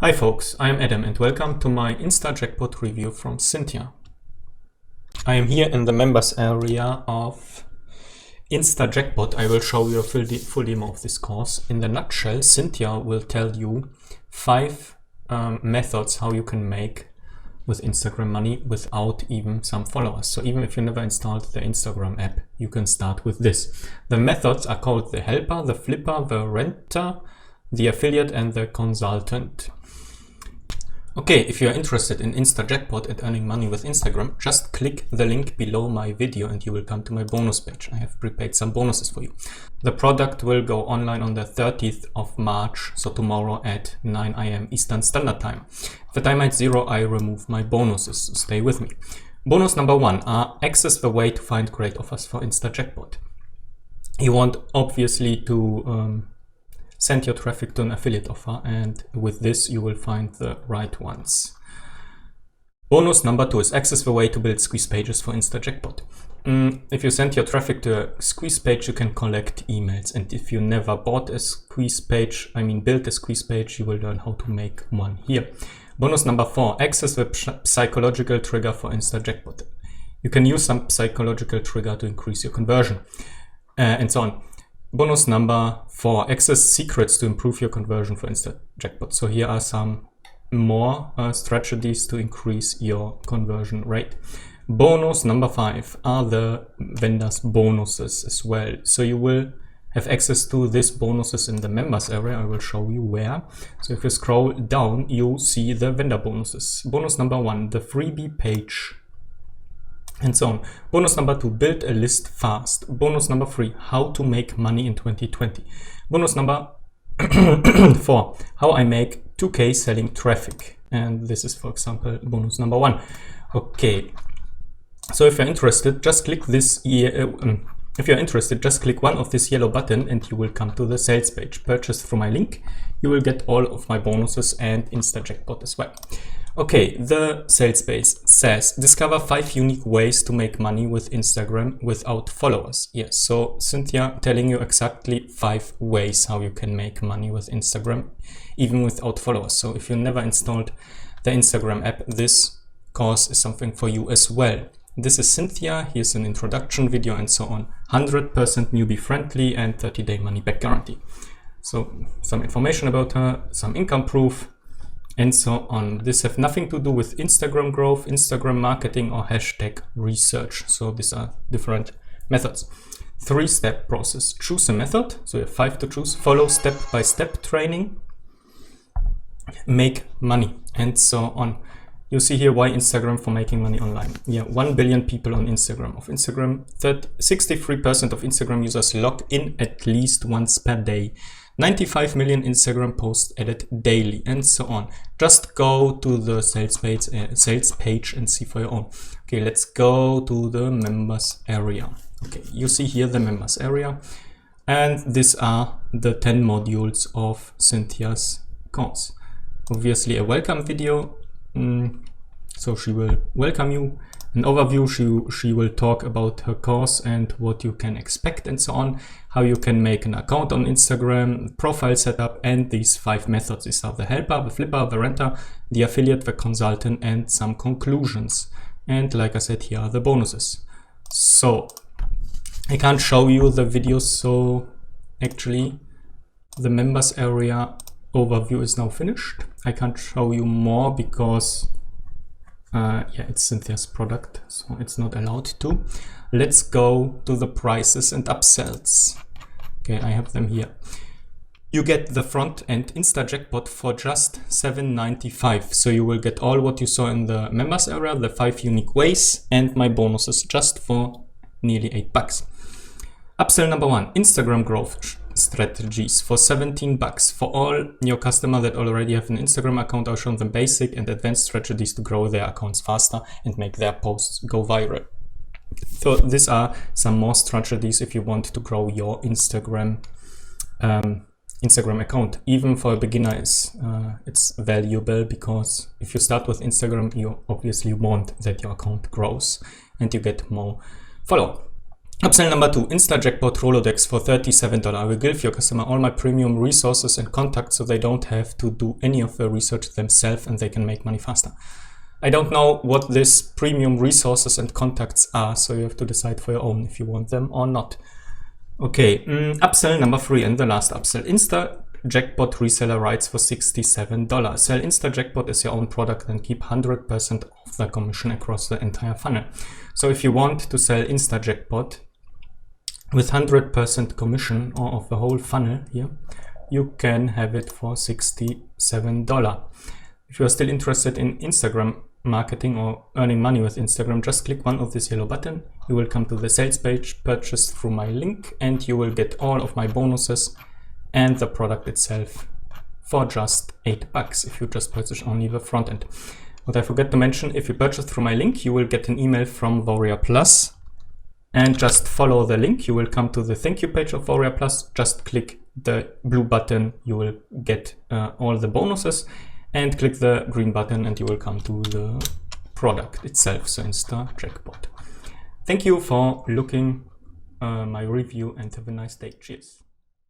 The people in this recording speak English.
Hi folks, I am Adam and welcome to my InstaJackpot review from Cynthia. I am here in the members area of InstaJackpot. I will show you a full demo of this course. In the nutshell, Cynthia will tell you 5 methods how you can make with Instagram money without even some followers. So even if you never installed the Instagram app, you can start with this. The methods are called the helper, the flipper, the renter, the affiliate and the consultant. Okay, if you are interested in InstaJackpot and earning money with Instagram, just click the link below my video and you will come to my bonus page. I have prepared some bonuses for you. The product will go online on the 30th of March, so tomorrow at 9 AM Eastern Standard Time. If the time at 0, I remove my bonuses, so stay with me. Bonus number 1 are access the way to find great offers for InstaJackpot. You want obviously to send your traffic to an affiliate offer, and with this you will find the right ones. Bonus number 2 is access the way to build squeeze pages for InstaJackpot. If you send your traffic to a squeeze page, you can collect emails, and if you never bought a squeeze page, built a squeeze page, you will learn how to make one here. Bonus number 4, access the psychological trigger for InstaJackpot. You can use some psychological trigger to increase your conversion, and so on. Bonus number 4, access secrets to improve your conversion for InstaJackpot. So here are some more strategies to increase your conversion rate. Bonus number 5 are the vendors bonuses as well. So you will have access to these bonuses in the members area. I will show you where. So if you scroll down, you see the vendor bonuses. Bonus number 1, the freebie page, and so on. Bonus number 2, build a list fast. Bonus number 3, how to make money in 2020. Bonus number 4, how I make 2K selling traffic. And this is, for example, bonus number 1. Okay, so if you're interested, just click this if you're interested, just click one of this yellow button and you will come to the sales page. Purchase through my link. You will get all of my bonuses and InstaJackpot as well. Okay, the sales page says discover 5 unique ways to make money with Instagram without followers. Yes, so Cynthia telling you exactly 5 ways how you can make money with Instagram even without followers. So if you never installed the Instagram app, this course is something for you as well. This is Cynthia, here's an introduction video and so on. 100% newbie friendly and 30-day money back guarantee. So some information about her, some income proof, and so on. This have nothing to do with Instagram growth, Instagram marketing or hashtag research. So these are different methods. 3-step process. Choose a method. So you have 5 to choose. Follow step-by-step training. Make money and so on. You see here why Instagram for making money online. Yeah, 1 billion people on Instagram. 63% of Instagram users log in at least once per day. 95 million Instagram posts added daily, and so on. Just go to the sales page and see for your own. Okay, let's go to the members area. Okay, you see here the members area, and these are the 10 modules of Cynthia's course. Obviously a welcome video, so she will welcome you. An overview, she will talk about her course and what you can expect and so on, how you can make an account on Instagram, profile setup, and these 5 methods. These are the helper, the flipper, the renter, the affiliate, the consultant, and some conclusions. And like I said, here are the bonuses. So I can't show you the videos, so actually the members area overview is now finished. I can't show you more because yeah, it's Cynthia's product, so it's not allowed to. Let's go to the prices and upsells. Okay, I have them here. You get the front end InstaJackpot for just $7.95. So you will get all what you saw in the members area, the 5 unique ways, and my bonuses just for nearly $8. Upsell number 1, Instagram growth strategies for $17. For all your customers that already have an Instagram account, I'll show them basic and advanced strategies to grow their accounts faster and make their posts go viral. So these are some more strategies if you want to grow your Instagram account. Even for a beginner, it's valuable, because if you start with Instagram, you obviously want that your account grows and you get more followers. Upsell number 2, InstaJackpot Rolodex for $37. I will give your customer all my premium resources and contacts so they don't have to do any of the research themselves and they can make money faster. I don't know what these premium resources and contacts are, so you have to decide for your own if you want them or not. Okay, upsell number 3 and the last upsell. InstaJackpot reseller rights for $67. Sell InstaJackpot as your own product and keep 100% of the commission across the entire funnel. So if you want to sell InstaJackpot with 100% commission or of the whole funnel here, you can have it for $67. If you are still interested in Instagram marketing or earning money with Instagram, just click one of this yellow button. You will come to the sales page, purchase through my link, and you will get all of my bonuses and the product itself for just $8 if you just purchase only the front end. What I forgot to mention, if you purchase through my link, you will get an email from Warrior Plus, and just follow the link. You will come to the thank you page of Warrior Plus. Just click the blue button, you will get all the bonuses, and click the green button and you will come to the product itself, so InstaJackpot. Thank you for looking my review and have a nice day. Cheers.